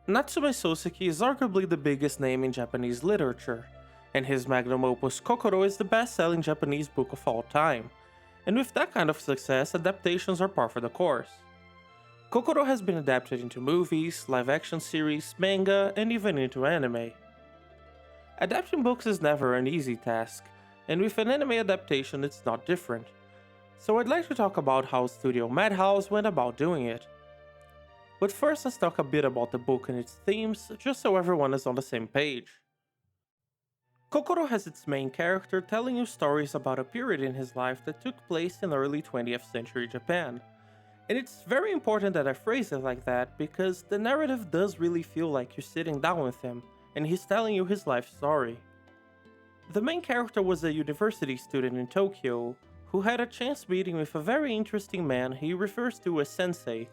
Natsume Soseki is arguably the biggest name in Japanese literature, and his magnum opus Kokoro is the best-selling Japanese book of all time. And with that kind of success, adaptations are par for the course. Kokoro has been adapted into movies, live-action series, manga, and even into anime. Adapting books is never an easy task, and with an anime adaptation it's not different. So I'd like to talk about how Studio Madhouse went about doing it. But first let's talk a bit about the book and its themes, just so everyone is on the same page. Kokoro has its main character telling you stories about a period in his life that took place in early 20th century Japan. And it's very important that I phrase it like that because the narrative does really feel like you're sitting down with him and he's telling you his life story. The main character was a university student in Tokyo who had a chance meeting with a very interesting man he refers to as Sensei,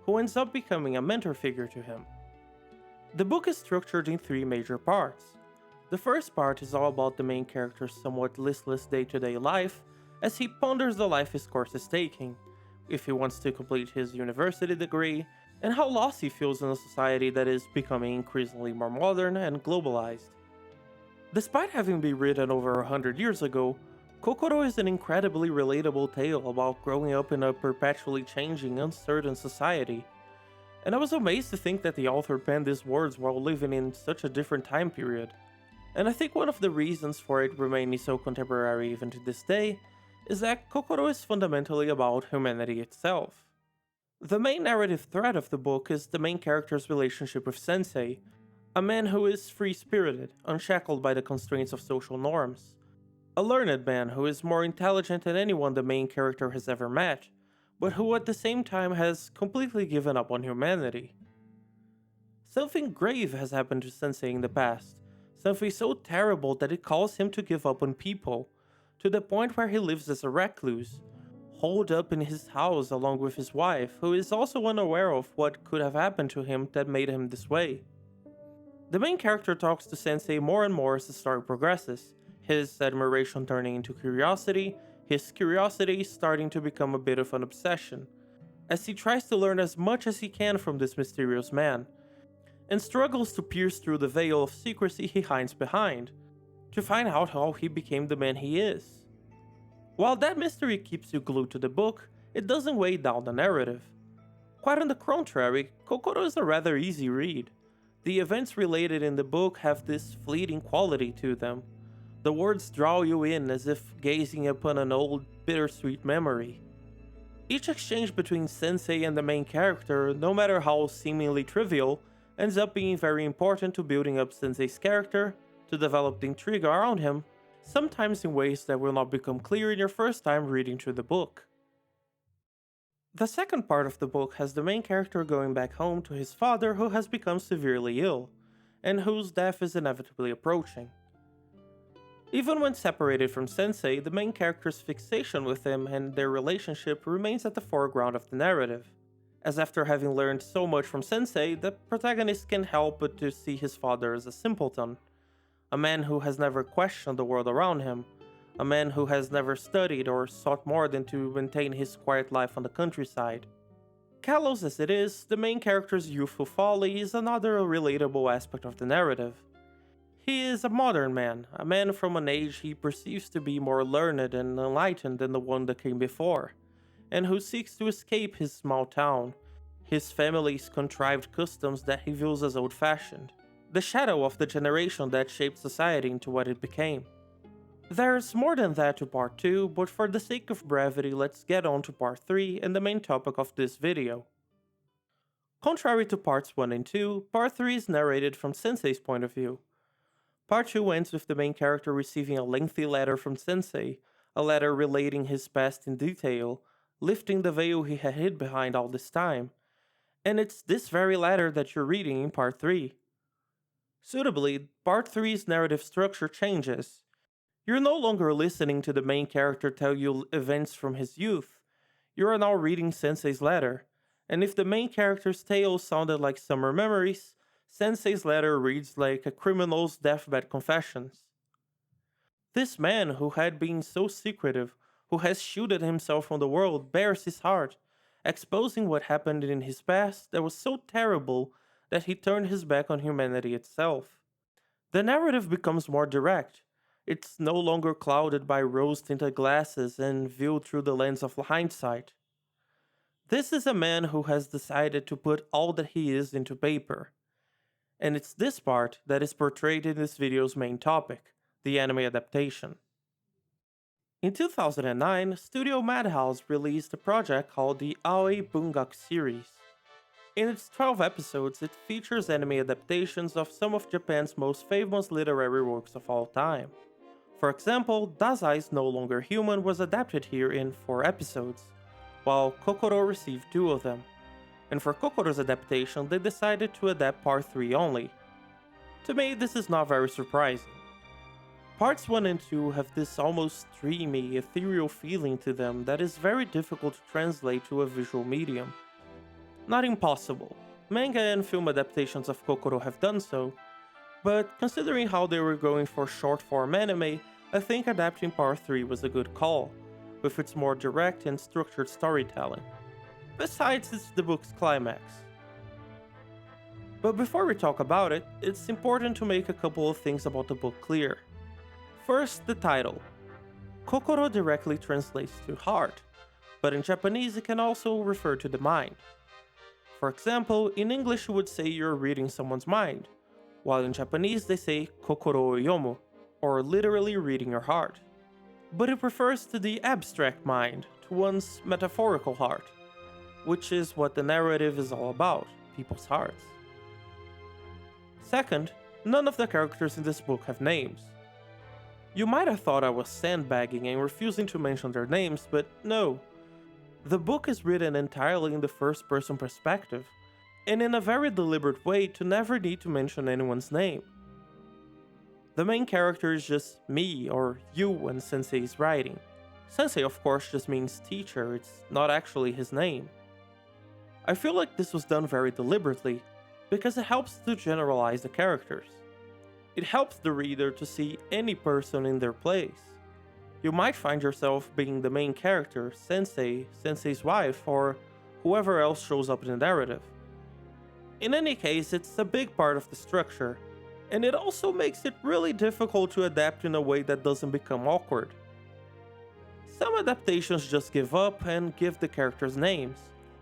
who ends up becoming a mentor figure to him. The book is structured in three major parts. The first part is all about the main character's somewhat listless day-to-day life as he ponders the life his course is taking, if he wants to complete his university degree, and how lost he feels in a society that is becoming increasingly more modern and globalized. Despite having been written over 100 years ago, Kokoro is an incredibly relatable tale about growing up in a perpetually changing, uncertain society. And I was amazed to think that the author penned these words while living in such a different time period. And I think one of the reasons for it remaining so contemporary even to this day is that Kokoro is fundamentally about humanity itself. The main narrative thread of the book is the main character's relationship with Sensei, a man who is free-spirited, unshackled by the constraints of social norms. A learned man who is more intelligent than anyone the main character has ever met, but who at the same time has completely given up on humanity. Something grave has happened to Sensei in the past, something so terrible that it calls him to give up on people, to the point where he lives as a recluse, holed up in his house along with his wife, who is also unaware of what could have happened to him that made him this way. The main character talks to Sensei more and more as the story progresses, his admiration turning into curiosity, his curiosity starting to become a bit of an obsession, as he tries to learn as much as he can from this mysterious man, and struggles to pierce through the veil of secrecy he hides behind, to find out how he became the man he is. While that mystery keeps you glued to the book, it doesn't weigh down the narrative. Quite on the contrary, Kokoro is a rather easy read. The events related in the book have this fleeting quality to them. The words draw you in as if gazing upon an old, bittersweet memory. Each exchange between Sensei and the main character, no matter how seemingly trivial, ends up being very important to building up Sensei's character, to develop the intrigue around him, sometimes in ways that will not become clear in your first time reading through the book. The second part of the book has the main character going back home to his father who has become severely ill, and whose death is inevitably approaching. Even when separated from Sensei, the main character's fixation with him and their relationship remains at the foreground of the narrative, as after having learned so much from Sensei, the protagonist can't help but to see his father as a simpleton, a man who has never questioned the world around him, a man who has never studied or sought more than to maintain his quiet life on the countryside. Callous as it is, the main character's youthful folly is another relatable aspect of the narrative. He is a modern man, a man from an age he perceives to be more learned and enlightened than the one that came before, and who seeks to escape his small town, his family's contrived customs that he views as old-fashioned, the shadow of the generation that shaped society into what it became. There's more than that to part 2, but for the sake of brevity let's get on to part 3 and the main topic of this video. Contrary to parts 1 and 2, part 3 is narrated from Sensei's point of view. Part 2 ends with the main character receiving a lengthy letter from Sensei, a letter relating his past in detail, lifting the veil he had hid behind all this time, and it's this very letter that you're reading in part 3. Suitably, part 3's narrative structure changes. You're no longer listening to the main character tell you events from his youth, you are now reading Sensei's letter, and if the main character's tale sounded like summer memories, Sensei's letter reads like a criminal's deathbed confessions. This man who had been so secretive, who has shielded himself from the world, bares his heart, exposing what happened in his past that was so terrible that he turned his back on humanity itself. The narrative becomes more direct. It's no longer clouded by rose tinted glasses and viewed through the lens of hindsight. This is a man who has decided to put all that he is into paper. And it's this part that is portrayed in this video's main topic, the anime adaptation. In 2009, Studio Madhouse released a project called the Aoi Bungaku series. In its 12 episodes, it features anime adaptations of some of Japan's most famous literary works of all time. For example, Dazai's No Longer Human was adapted here in 4 episodes, while Kokoro received 2 of them. And for Kokoro's adaptation, they decided to adapt part 3 only. To me, this is not very surprising. Parts 1 and 2 have this almost dreamy, ethereal feeling to them that is very difficult to translate to a visual medium. Not impossible. Manga and film adaptations of Kokoro have done so, but considering how they were going for short-form anime, I think adapting part 3 was a good call, with its more direct and structured storytelling. Besides, it's the book's climax. But before we talk about it, it's important to make a couple of things about the book clear. First, the title. Kokoro directly translates to heart, but in Japanese it can also refer to the mind. For example, in English you would say you're reading someone's mind, while in Japanese they say kokoro o yomu, or literally reading your heart. But it refers to the abstract mind, to one's metaphorical heart, which is what the narrative is all about, people's hearts. Second, none of the characters in this book have names. You might have thought I was sandbagging and refusing to mention their names, but no. The book is written entirely in the first-person perspective, and in a very deliberate way to never need to mention anyone's name. The main character is just me or you when Sensei is writing. Sensei of course just means teacher, it's not actually his name. I feel like this was done very deliberately, because it helps to generalize the characters. It helps the reader to see any person in their place. You might find yourself being the main character, Sensei, Sensei's wife, or whoever else shows up in the narrative. In any case, it's a big part of the structure, and it also makes it really difficult to adapt in a way that doesn't become awkward. Some adaptations just give up and give the characters names,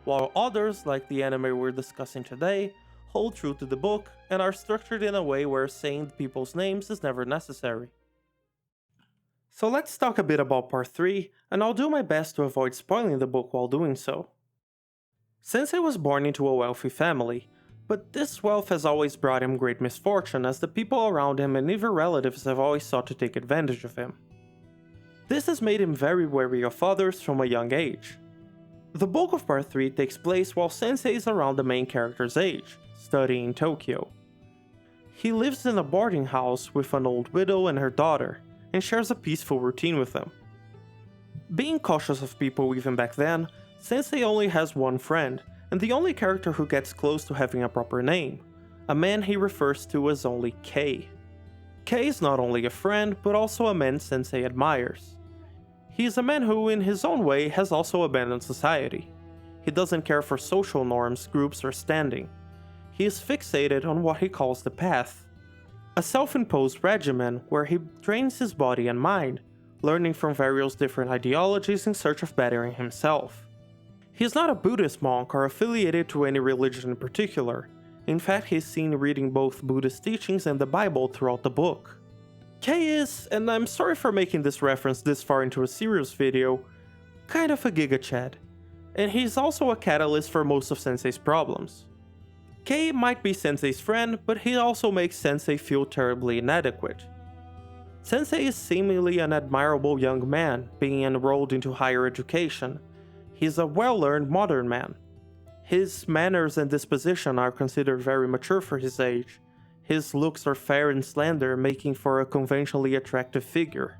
while others, like the anime we're discussing today, hold true to the book and are structured in a way where saying the people's names is never necessary. So let's talk a bit about part 3, and I'll do my best to avoid spoiling the book while doing so. Sensei was born into a wealthy family, but this wealth has always brought him great misfortune as the people around him and even relatives have always sought to take advantage of him. This has made him very wary of others from a young age. The bulk of part 3 takes place while Sensei is around the main character's age, studying in Tokyo. He lives in a boarding house with an old widow and her daughter, and shares a peaceful routine with them. Being cautious of people even back then, Sensei only has one friend, and the only character who gets close to having a proper name, a man he refers to as only K. K is not only a friend, but also a man Sensei admires. He is a man who, in his own way, has also abandoned society. He doesn't care for social norms, groups, or standing. He is fixated on what he calls the path, a self-imposed regimen where he trains his body and mind, learning from various different ideologies in search of bettering himself. He is not a Buddhist monk or affiliated to any religion in particular. In fact, he is seen reading both Buddhist teachings and the Bible throughout the book. K is, and I'm sorry for making this reference this far into a serious video, kind of a Giga Chad, and he's also a catalyst for most of Sensei's problems. K might be Sensei's friend, but he also makes Sensei feel terribly inadequate. Sensei is seemingly an admirable young man, being enrolled into higher education. He's a well-learned modern man. His manners and disposition are considered very mature for his age. His looks are fair and slender, making for a conventionally attractive figure.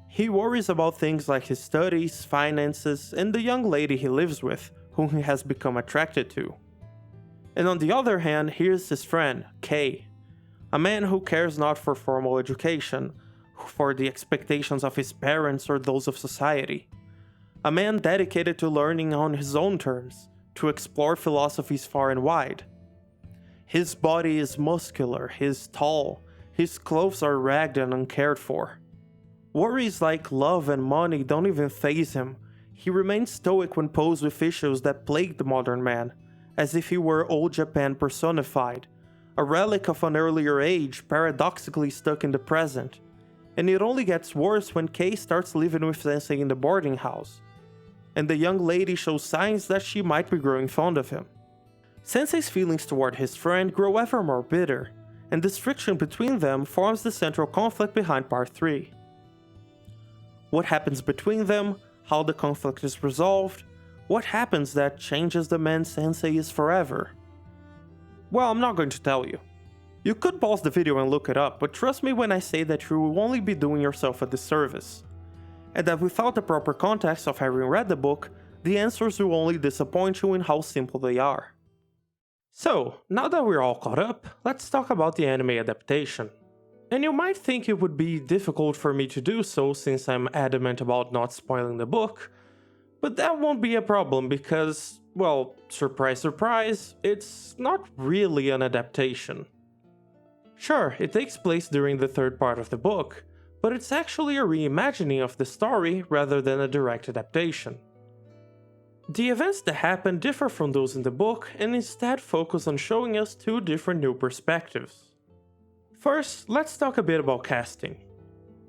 He worries about things like his studies, finances, and the young lady he lives with, whom he has become attracted to. And on the other hand, here's his friend, K, a man who cares not for formal education, for the expectations of his parents or those of society. A man dedicated to learning on his own terms, to explore philosophies far and wide. His body is muscular, he's tall, his clothes are ragged and uncared for. Worries like love and money don't even faze him. He remains stoic when posed with issues that plague the modern man, as if he were old Japan personified, a relic of an earlier age paradoxically stuck in the present. And it only gets worse when Kei starts living with Sensei in the boarding house, and the young lady shows signs that she might be growing fond of him. Sensei's feelings toward his friend grow ever more bitter, and this friction between them forms the central conflict behind Part 3. What happens between them, how the conflict is resolved, what happens that changes the man Sensei is forever? Well, I'm not going to tell you. You could pause the video and look it up, but trust me when I say that you will only be doing yourself a disservice, and that without the proper context of having read the book, the answers will only disappoint you in how simple they are. So, now that we're all caught up, let's talk about the anime adaptation. And you might think it would be difficult for me to do so since I'm adamant about not spoiling the book, but that won't be a problem because, well, surprise surprise, it's not really an adaptation. Sure, it takes place during the third part of the book, but it's actually a reimagining of the story rather than a direct adaptation. The events that happen differ from those in the book and instead focus on showing us two different new perspectives. First, let's talk a bit about casting.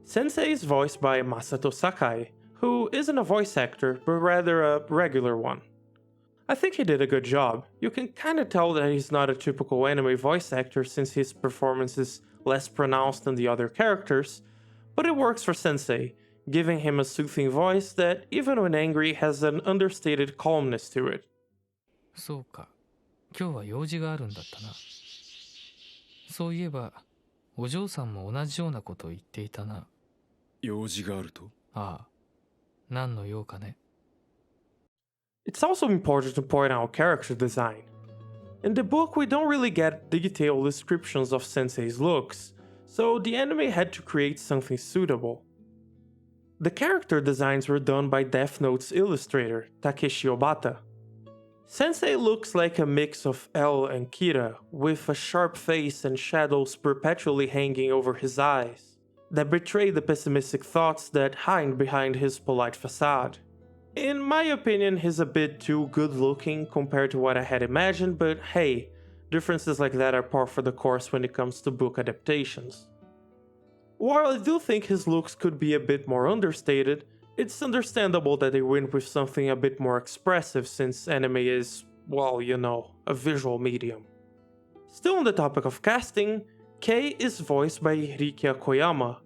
Sensei is voiced by Masato Sakai, who isn't a voice actor, but rather a regular one. I think he did a good job. You can kinda tell that he's not a typical anime voice actor since his performance is less pronounced than the other characters, but it works for Sensei, giving him a soothing voice that, even when angry, has an understated calmness to it. そうか。今日は用事があるんだったな。そういえば、お嬢さんも同じようなことを言っていたな。用事があると？ああ。何の用かね。It's also important to point out character design. In the book, we don't really get detailed descriptions of Sensei's looks, so the anime had to create something suitable. The character designs were done by Death Note's illustrator, Takeshi Obata. Sensei looks like a mix of L and Kira, with a sharp face and shadows perpetually hanging over his eyes, that betray the pessimistic thoughts that hide behind his polite facade. In my opinion, he's a bit too good looking compared to what I had imagined, but hey, differences like that are par for the course when it comes to book adaptations. While I do think his looks could be a bit more understated, it's understandable that they went with something a bit more expressive since anime is, well, you know, a visual medium. Still on the topic of casting, Kei is voiced by Rikia Koyama,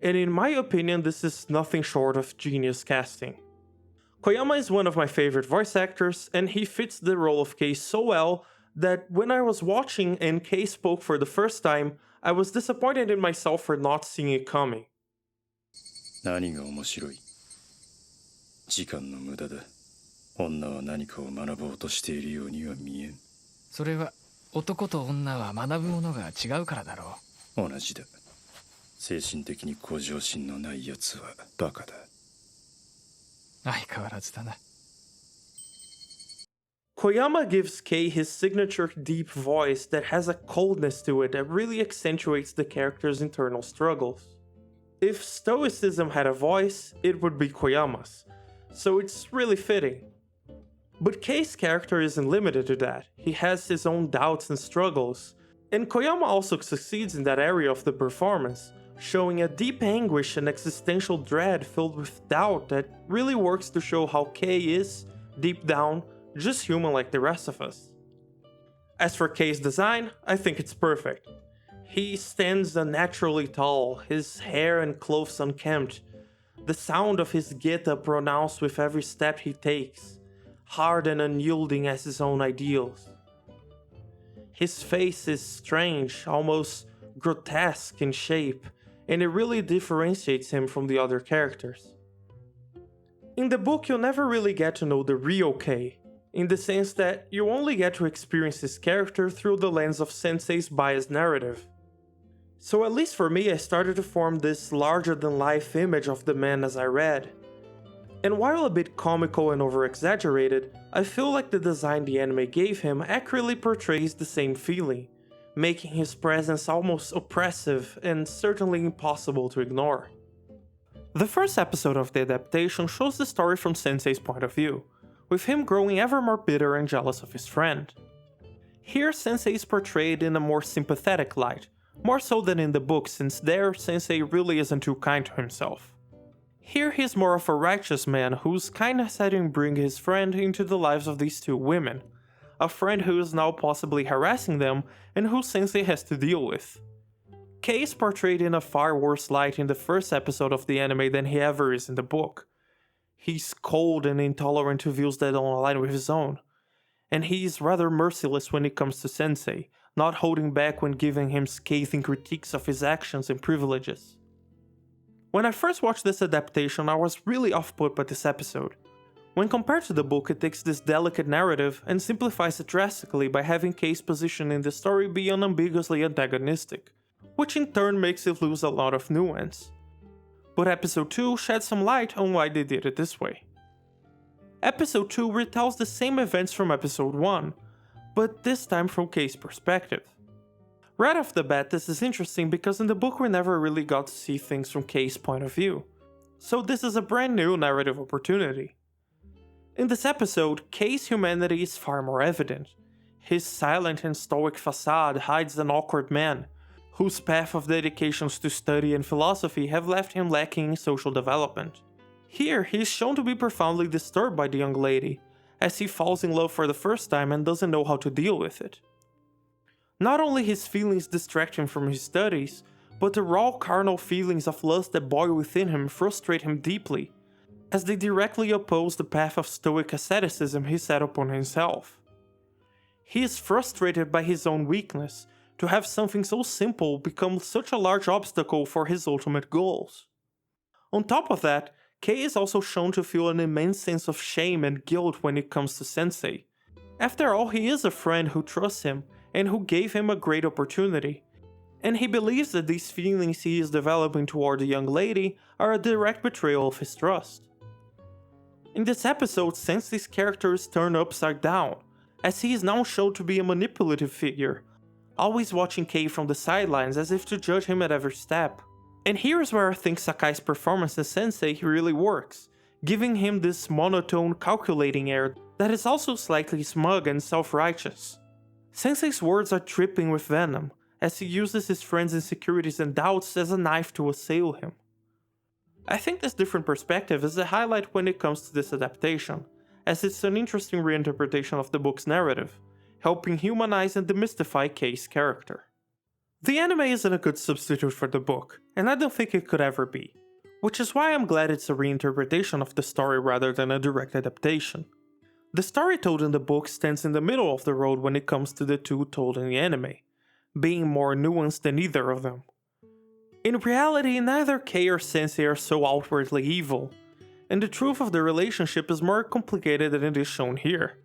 and in my opinion this is nothing short of genius casting. Koyama is one of my favorite voice actors, and he fits the role of Kei so well that when I was watching and Kei spoke for the first time, I was disappointed in myself for not seeing it coming. 何が面白い？時間の無駄だ。女は何かを学ぼうとしているようには見えん。それは男と女は学ぶものが違うからだろう。同じだ。精神的に向上心のないやつはバカだ。相変わらずだな。Koyama gives Kei his signature deep voice that has a coldness to it that really accentuates the character's internal struggles. If Stoicism had a voice, it would be Koyama's, so it's really fitting. But Kei's character isn't limited to that. He has his own doubts and struggles, and Koyama also succeeds in that area of the performance, showing a deep anguish and existential dread filled with doubt that really works to show how Kei is, deep down, just human like the rest of us. As for Kei's design, I think it's perfect. He stands unnaturally tall, his hair and clothes unkempt, the sound of his geta pronounced with every step he takes, hard and unyielding as his own ideals. His face is strange, almost grotesque in shape, and it really differentiates him from the other characters. In the book, you'll never really get to know the real Kei, in the sense that you only get to experience his character through the lens of Sensei's biased narrative. So at least for me, I started to form this larger-than-life image of the man as I read. And while a bit comical and over-exaggerated, I feel like the design the anime gave him accurately portrays the same feeling, making his presence almost oppressive and certainly impossible to ignore. The first episode of the adaptation shows the story from Sensei's point of view, with him growing ever more bitter and jealous of his friend. Here, Sensei is portrayed in a more sympathetic light, more so than in the book, since there, Sensei really isn't too kind to himself. Here he's more of a righteous man whose kindness had him bring his friend into the lives of these two women, a friend who is now possibly harassing them and who Sensei has to deal with. K is portrayed in a far worse light in the first episode of the anime than he ever is in the book. He's cold and intolerant to views that don't align with his own, and he's rather merciless when it comes to Sensei, not holding back when giving him scathing critiques of his actions and privileges. When I first watched this adaptation, I was really off-put by this episode. When compared to the book, it takes this delicate narrative and simplifies it drastically by having K's position in the story be unambiguously antagonistic, which in turn makes it lose a lot of nuance. But episode 2 sheds some light on why they did it this way. Episode 2 retells the same events from episode 1, but this time from K's perspective. Right off the bat, this is interesting because in the book we never really got to see things from K's point of view, so this is a brand new narrative opportunity. In this episode, K's humanity is far more evident. His silent and stoic facade hides an awkward man, whose path of dedications to study and philosophy have left him lacking in social development. Here, he is shown to be profoundly disturbed by the young lady, as he falls in love for the first time and doesn't know how to deal with it. Not only his feelings distract him from his studies, but the raw carnal feelings of lust that boil within him frustrate him deeply, as they directly oppose the path of stoic asceticism he set upon himself. He is frustrated by his own weakness, to have something so simple become such a large obstacle for his ultimate goals. On top of that, K is also shown to feel an immense sense of shame and guilt when it comes to Sensei. After all, he is a friend who trusts him and who gave him a great opportunity, and he believes that these feelings he is developing toward the young lady are a direct betrayal of his trust. In this episode, Sensei's character is turned upside down, as he is now shown to be a manipulative figure, always watching K from the sidelines as if to judge him at every step. And here's where I think Sakai's performance as Sensei really works, giving him this monotone, calculating air that is also slightly smug and self-righteous. Sensei's words are dripping with venom, as he uses his friend's insecurities and doubts as a knife to assail him. I think this different perspective is a highlight when it comes to this adaptation, as it's an interesting reinterpretation of the book's narrative, helping humanize and demystify K's character. The anime isn't a good substitute for the book, and I don't think it could ever be, which is why I'm glad it's a reinterpretation of the story rather than a direct adaptation. The story told in the book stands in the middle of the road when it comes to the two told in the anime, being more nuanced than either of them. In reality, neither K or Sensei are so outwardly evil, and the truth of the relationship is more complicated than it is shown here.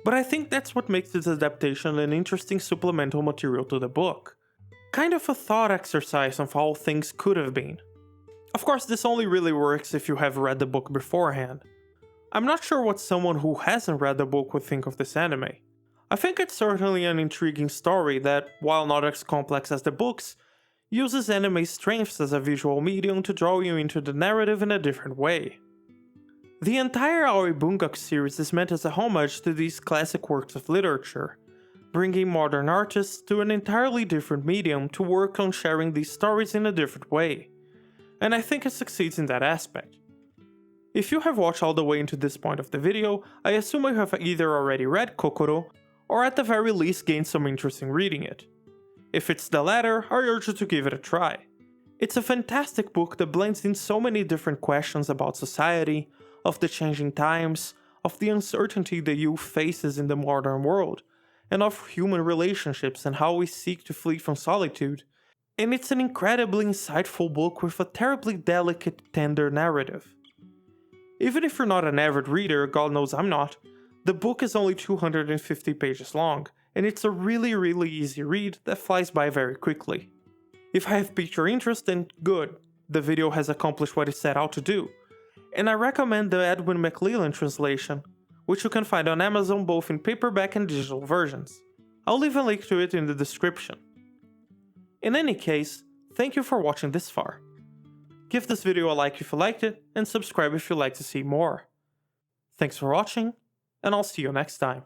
But I think that's what makes this adaptation an interesting supplemental material to the book. Kind of a thought exercise on how things could have been. Of course, this only really works if you have read the book beforehand. I'm not sure what someone who hasn't read the book would think of this anime. I think it's certainly an intriguing story that, while not as complex as the books, uses anime's strengths as a visual medium to draw you into the narrative in a different way. The entire Aoi Bungaku series is meant as a homage to these classic works of literature, bringing modern artists to an entirely different medium to work on sharing these stories in a different way, and I think it succeeds in that aspect. If you have watched all the way into this point of the video, I assume you have either already read Kokoro, or at the very least gained some interest in reading it. If it's the latter, I urge you to give it a try. It's a fantastic book that blends in so many different questions about society, of the changing times, of the uncertainty the youth faces in the modern world, and of human relationships and how we seek to flee from solitude. And it's an incredibly insightful book with a terribly delicate, tender narrative. Even if you're not an avid reader, God knows I'm not, the book is only 250 pages long, and it's a really easy read that flies by very quickly. If I have piqued your interest, then good, the video has accomplished what it set out to do. And I recommend the Edwin McLellan translation, which you can find on Amazon both in paperback and digital versions. I'll leave a link to it in the description. In any case, thank you for watching this far. Give this video a like if you liked it, and subscribe if you'd like to see more. Thanks for watching, and I'll see you next time.